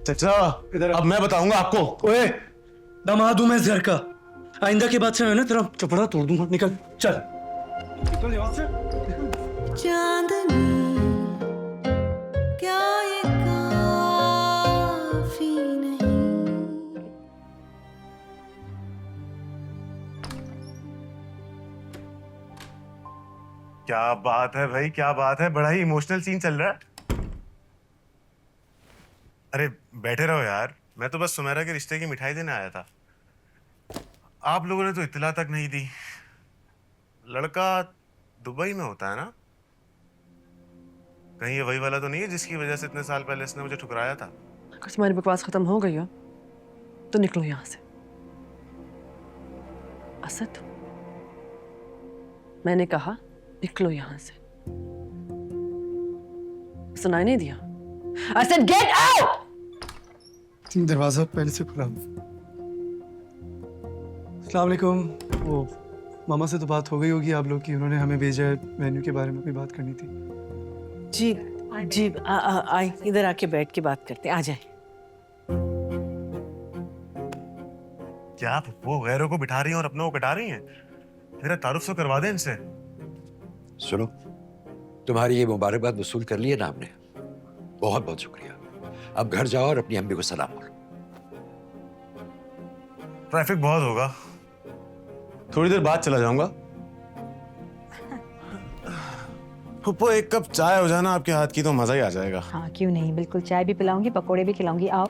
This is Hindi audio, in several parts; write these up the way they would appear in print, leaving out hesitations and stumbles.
चाचा इधर अब मैं बताऊंगा आपको। ओए, दामाद हूं मैं इस घर का। आइंदा के बाद से मैं ना तेरा चपड़ा तोड़ दूंगा। निकल, चल निकल यहाँ से। चांदनी क्या ये काफी नहीं? क्या बात है भाई, क्या बात है, बड़ा ही इमोशनल सीन चल रहा है। अरे बैठे रहो यार, मैं तो बस सुमेरा के रिश्ते की मिठाई देने आया था। आप लोगों ने तो इत्तला तक नहीं दी। लड़का दुबई में होता है ना? कहीं ये वही वाला तो नहीं है जिसकी वजह से इतने साल पहले इसने मुझे ठुकराया था? अगर तुम्हारी बकवास खत्म हो गई हो तो निकलो यहाँ से। असद, मैंने कहा निकलो यहाँ से। सुनाई नहीं दिया? I said get out! दरवाजा पहले से खुला। अस्सलाम वालेकुम। वो मामा से तो बात हो गई होगी आप लोग की, उन्होंने हमें भेजा है मेन्यू के बारे में कोई बात करनी थी। जी जी, आई इधर आके बैठ के बात करते हैं, आ जाए। क्या आप वो गैरों को बिठा रही हैं और अपनों को कटा रही हैं? मेरा तारुफ तो करवा दें इनसे। सुनो, तुम्हारी ये मुबारकबाद वसूल कर ली है ना हमने, बहुत बहुत शुक्रिया। अब घर जाओ और अपनी अम्मी को सलाम करो। ट्रैफिक बहुत होगा, थोड़ी देर बाद चला जाऊंगा। फुप्पो एक कप चाय हो जाना आपके हाथ की तो मजा ही आ जाएगा। हाँ क्यों नहीं, बिल्कुल चाय भी पिलाऊंगी, पकोड़े भी खिलाऊंगी। आओ।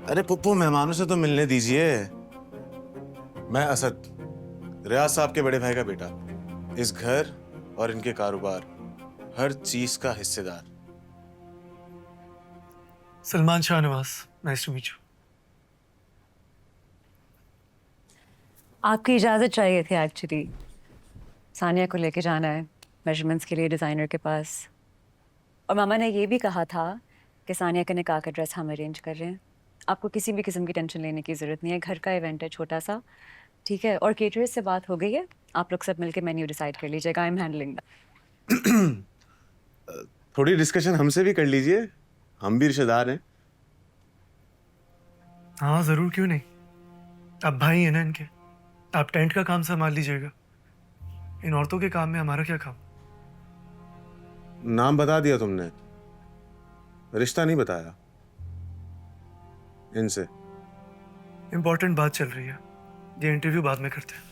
अरे पुप्पो मेहमानों से तो मिलने दीजिए। मैं असद, रियाज साहब के बड़े भाई का बेटा, इस घर और इनके कारोबार हर चीज का हिस्सेदार। Salman Shahnawaz, nice to meet you. आपकी इजाज़त चाहिए थी एक्चुअली। सानिया को लेके जाना है मेजरमेंट्स के लिए डिज़ाइनर के पास, और मामा ने ये भी कहा था कि सानिया के निकाह का ड्रेस हम अरेंज कर रहे हैं। आपको किसी भी किस्म की टेंशन लेने की ज़रूरत नहीं है, घर का इवेंट है छोटा सा, ठीक है। और केटरर्स से बात हो गई है, आप लोग सब मिलके मेन्यू डिसाइड कर लीजिएगा। I am handling that. थोड़ी डिस्कशन हमसे भी कर लीजिए, हम भी रिश्तेदार हैं। हाँ जरूर, क्यों नहीं। आप भाई हैं ना इनके, आप टेंट का काम संभाल लीजिएगा। इन औरतों के काम में हमारा क्या काम। नाम बता दिया तुमने, रिश्ता नहीं बताया इनसे। इंपॉर्टेंट बात चल रही है, ये इंटरव्यू बाद में करते हैं।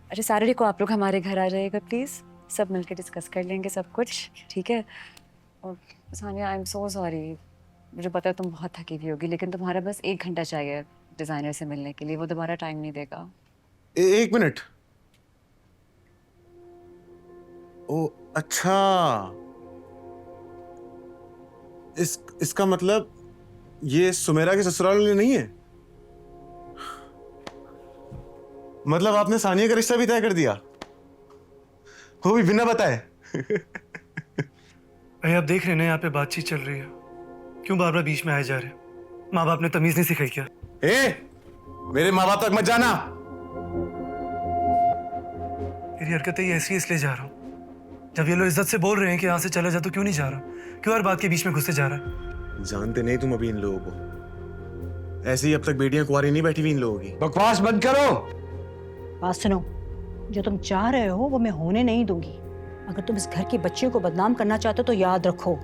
अच्छा सैटरडे को आप लोग हमारे घर आ जाइएगा प्लीज़, सब मिलके डिस्कस कर लेंगे सब कुछ, ठीक है। और Sania I am so sorry, मुझे पता है तुम बहुत थकी हुई होगी, लेकिन तुम्हारा बस 1 घंटा चाहिए डिज़ाइनर से मिलने के लिए, वो दोबारा टाइम नहीं देगा। एक मिनट। ओ अच्छा, इसका मतलब ये सुमेरा के ससुराल वाले नहीं है? मतलब आपने सानिया का रिश्ता भी तय कर दिया, वो भी बिना बताए? भाई आप देख रहे हैं ना यहाँ पे बातचीत चल रही है, क्यों बार बार बीच में आए जा रहे हैं। माँ बाप ने तमीज नहीं सिखाई क्या? मेरे माँ बाप तक मत जाना। तेरी हरकतें ये ऐसी इसलिए जा रहा हूँ, जब ये लोग इज्जत से बोल रहे हैं कि यहाँ से चला जा, तो क्यों नहीं जा रहा? क्यों हर बात के बीच में घुसते जा रहा है? जानते नहीं तुम अभी इन लोगों को, ऐसे ही अब तक बेटियां कुंवारी नहीं बैठी हुई इन लोगों की। बकवास बंद करो। बात सुनो, जो तुम चाह रहे हो वो मैं होने नहीं दूंगी। अगर तुम इस घर की बच्चियों को बदनाम करना चाहते हो तो याद रखो,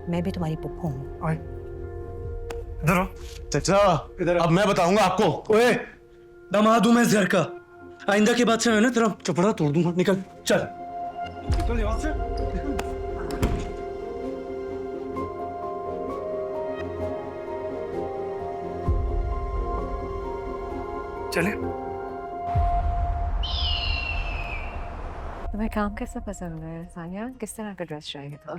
मैं भी तुम्हारी पुप्पो हूँ। आए, इधर आओ। चाचा इधर आओ। अब मैं बताऊंगा आपको। ओए, दामाद हूं मैं इस घर का। आइंदा के बाद से मैं ना तेरा चपड़ा तोड़ दूंगा। निकल, चल निकल यहाँ से। चले। तुम्हें काम कैसा पसंद है सानिया? किस तरह का ड्रेस चाहिए था?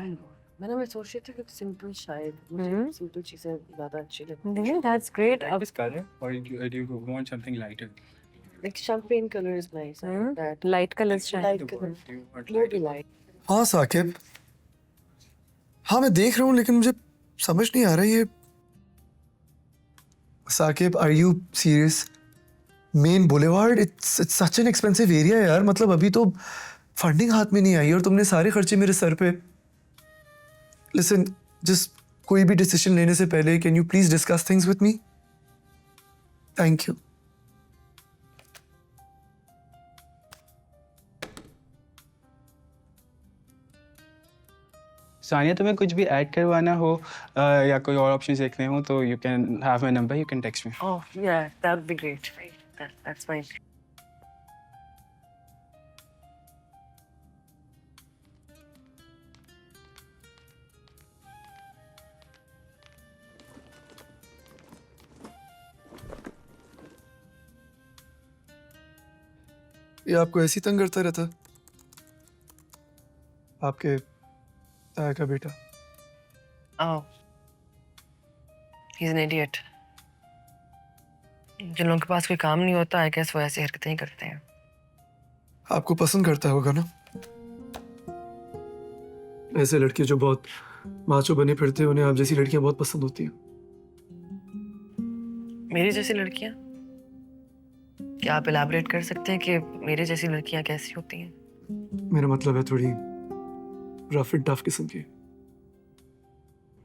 मैं सोच रही थी कि सिंपल, शायद मुझे सिंपल चीजें ज्यादा अच्छी लगती नहीं, that's great. Like this color, or do you want something lighter? हैं। Like champagne color is nice. I like that. Light colors चाहिए। Light color. Do you want More be light. हाँ साकिब, हाँ मैं देख रहा हूँ, लेकिन मुझे समझ नहीं आ रहा ये। Saqib, are you serious? Main boulevard, it's such an expensive area यार। मतलब अभी तो फंडिंग हाथ में नहीं आई और तुमने सारे खर्चे मेरे सर पे। लिसन, जस्ट कोई भी डिसीजन लेने से पहले can you please discuss things with me? Thank you. Sania, तुम्हें कुछ भी ऐड करवाना हो या कोई और ऑप्शन देखने हो तो you can have my number, you can text me. Oh, yeah, that would be great. That's fine. ये आपको ऐसी तंग करता रहता? आपके ताया का बेटा? Oh, he's an idiot. जिन लोगों के पास कोई काम नहीं होता, I guess वो ऐसी हरकतें ही करते हैं। आपको पसंद करता होगा ना ऐसे लड़के जो बहुत माचो बने फिरते हैं, उन्हें आप जैसी लड़कियां बहुत पसंद होती हैं। मेरी जैसी लड़कियां? क्या आप इलाबरेट कर सकते हैं कि मेरे जैसी लड़कियां कैसी होती हैं? मेरा मतलब है थोड़ी रफ एंड टफ किस्म की।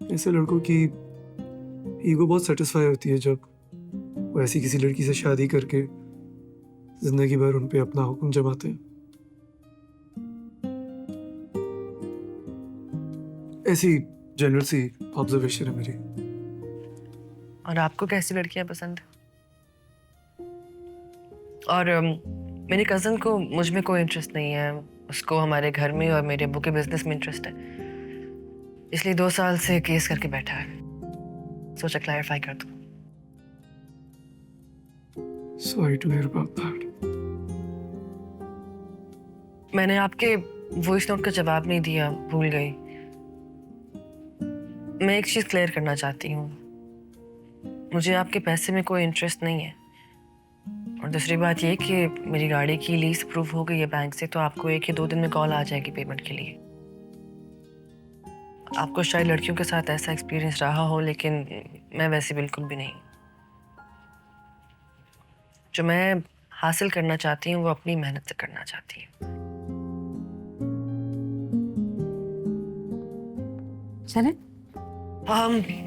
ऐसे लड़कों की ईगो बहुत सेटिस्फाई होती है जब वो ऐसी किसी लड़की से शादी करके जिंदगी भर उन पे अपना हुक्म जमाते हैं। ऐसी जनरल सी ऑब्जर्वेशन है मेरी। और आपको कैसी लड़कियां पसंद है? और मेरी कज़न को मुझ में कोई इंटरेस्ट नहीं है, उसको हमारे घर में और मेरे अब्बू के बिजनेस में इंटरेस्ट है, इसलिए 2 साल से केस करके बैठा है। सोचा क्लैरिफाई कर दूं। Sorry to hear about that. मैंने आपके वॉइस नोट का जवाब नहीं दिया, भूल गई। मैं एक चीज़ क्लियर करना चाहती हूँ, मुझे आपके पैसे में कोई इंटरेस्ट नहीं है। और दूसरी बात ये कि मेरी गाड़ी की लीज अप्रूव हो गई है बैंक से, तो आपको 1 या 2 दिन में कॉल आ जाएगी पेमेंट के लिए। आपको शायद लड़कियों के साथ ऐसा एक्सपीरियंस रहा हो, लेकिन मैं वैसे बिल्कुल भी नहीं। जो मैं हासिल करना चाहती हूँ वो अपनी मेहनत से करना चाहती हूँ। चले?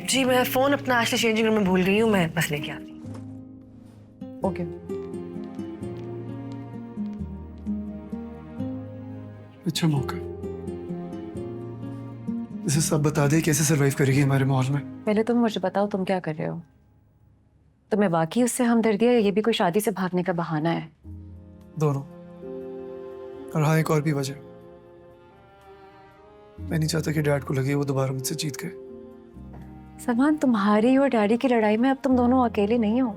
जी मैं फ़ोन अपना एक्चुअली चेंजिंग रूम में भूल गई हूँ, मैं बस लेके आती हूँ। ओके। अच्छा मौका, इसे सब बता दे कैसे सरवाइव करेगी हमारे माहौल में। पहले तुम मुझे बताओ, तुम क्या कर रहे हो? तुम्हें वाकई उससे हमदर्दी है या ये भी कोई शादी से भागने का बहाना है? दोनों। और हाँ, एक और भी वजह, मैं नहीं चाहता कि डैड को लगे वो दोबारा मुझसे जीत गए। सलमान, तुम्हारी और डैडी की लड़ाई में अब तुम दोनों अकेले नहीं हो।